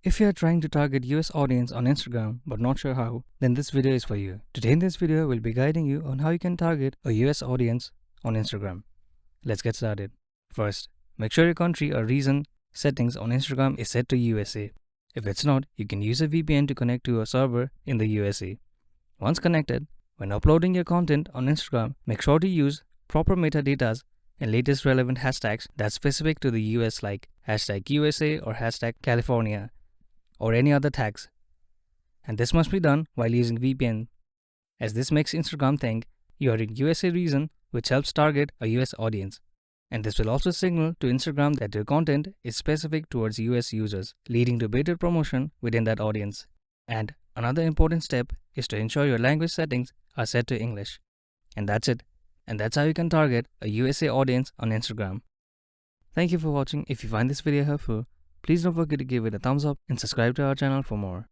If you are trying to target US audience on Instagram but not sure how, then this video is for you. Today in this video, we'll be guiding you on how you can target a US audience on Instagram. Let's get started. First, make sure your country or region settings on Instagram is set to USA. If it's not, you can use a VPN to connect to a server in the USA. Once connected, when uploading your content on Instagram, make sure to use proper metadata and latest relevant hashtags that's specific to the US like #USA or #California or any other tags. And this must be done while using VPN, as this makes Instagram think you are in USA region, which helps target a US audience. And this will also signal to Instagram that your content is specific towards US users, leading to better promotion within that audience. And another important step is to ensure your language settings are set to English. And that's it. And that's how you can target a USA audience on Instagram. Thank you for watching. If you find this video helpful, please don't forget to give it a thumbs up and subscribe to our channel for more.